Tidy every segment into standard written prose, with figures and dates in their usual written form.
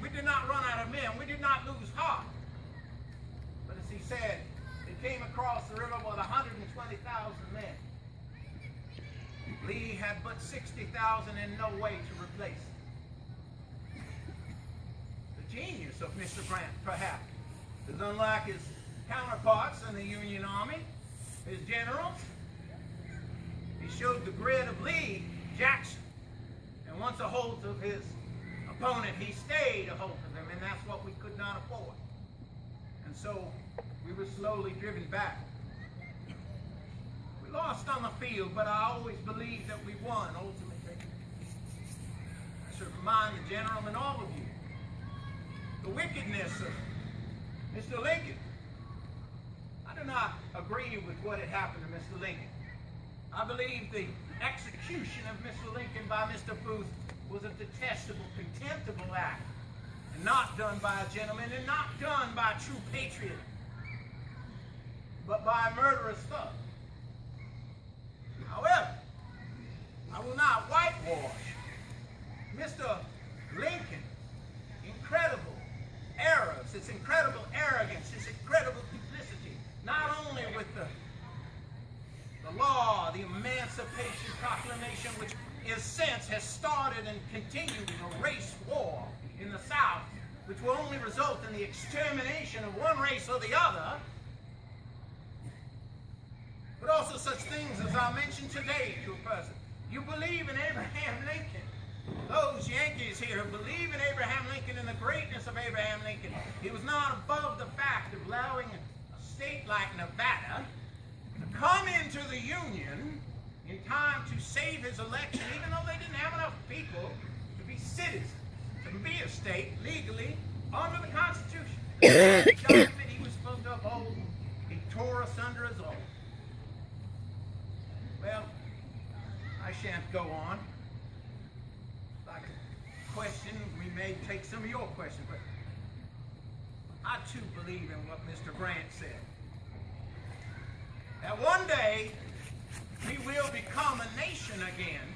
We did not run out of men. We did not lose heart. But as he said, it came across the river with 120,000 men. Lee had but 60,000 and no way to replace it. The genius of Mr. Grant, perhaps, is unlike his counterparts in the Union Army, his generals. He showed the grit of Lee, Jackson, and once a hold of his opponent, he stayed a hold of him, and that's what we could not afford. And so we were slowly driven back. We lost on the field, but I always believed that we won ultimately. I should remind the general and all of you the wickedness of Mr. Lincoln. I do not agree with what had happened to Mr. Lincoln. I believe the execution of Mr. Lincoln by Mr. Booth was a detestable, contemptible act, and not done by a gentleman, and not done by a true patriot, but by a murderous thug. However, I will not whitewash Mr. Lincoln's incredible errors, his incredible arrogance, his incredible duplicity, not only with the law, the Emancipation Proclamation, which in a sense has started and continued a race war in the South, which will only result in the extermination of one race or the other, but also such things as I mentioned today to a person. You believe in Abraham Lincoln. Those Yankees here who believe in Abraham Lincoln and the greatness of Abraham Lincoln, he was not above the fact of allowing a state like Nevada to come into the Union in time to save his election, even though they didn't have enough people to be citizens, to be a state legally under the Constitution. The document he was supposed to uphold, he tore asunder us all. Well, I shan't go on. Like a question, we may take some of your questions, but I too believe in what Mr. Grant said. That one day we will become a nation again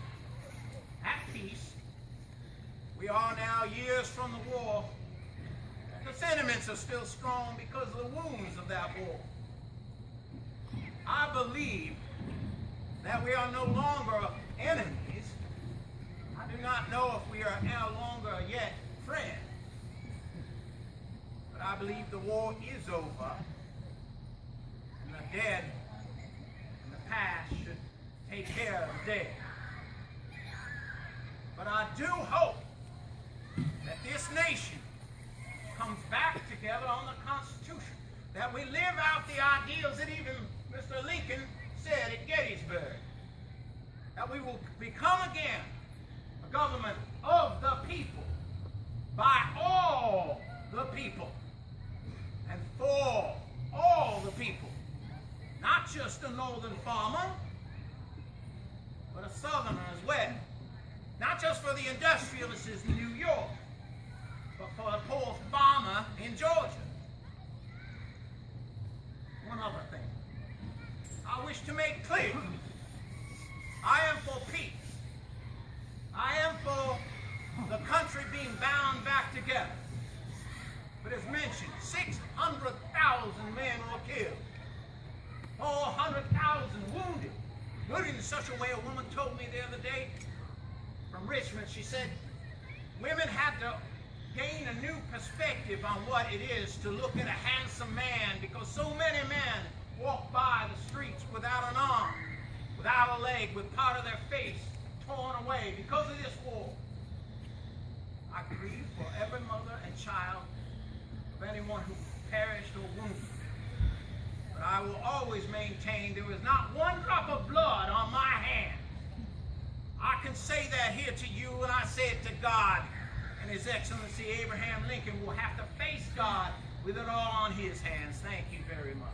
at peace. We are now years from the war. The sentiments are still strong because of the wounds of that war. I believe that we are no longer enemies. I do not know if we are no longer yet friends. But I believe the war is over. And the dead in the past should take care of the dead. But I do hope that this nation comes back together on the Constitution, that we live out the ideals that even Mr. Lincoln said at Gettysburg, that we will become again a government of the people, by all the people, and for all the people, not just a northern farmer, but a southerner as well, not just for the industrialists in New York, but for the poor farmer in Georgia. One other thing I wish to make clear. I am for peace. I am for the country being bound back together. But as mentioned, 600,000 men were killed. 400,000 wounded. Wounded in such a way, a woman told me the other day from Richmond, she said, women had to gain a new perspective on what it is to look at a handsome man, because so many men walk by the streets without an arm, without a leg, with part of their face torn away because of this war. I grieve for every mother and child of anyone who perished or wounded. But I will always maintain there was not one drop of blood on my hand. I can say that here to you, and I say it to God. And His Excellency Abraham Lincoln will have to face God with it all on his hands. Thank you very much.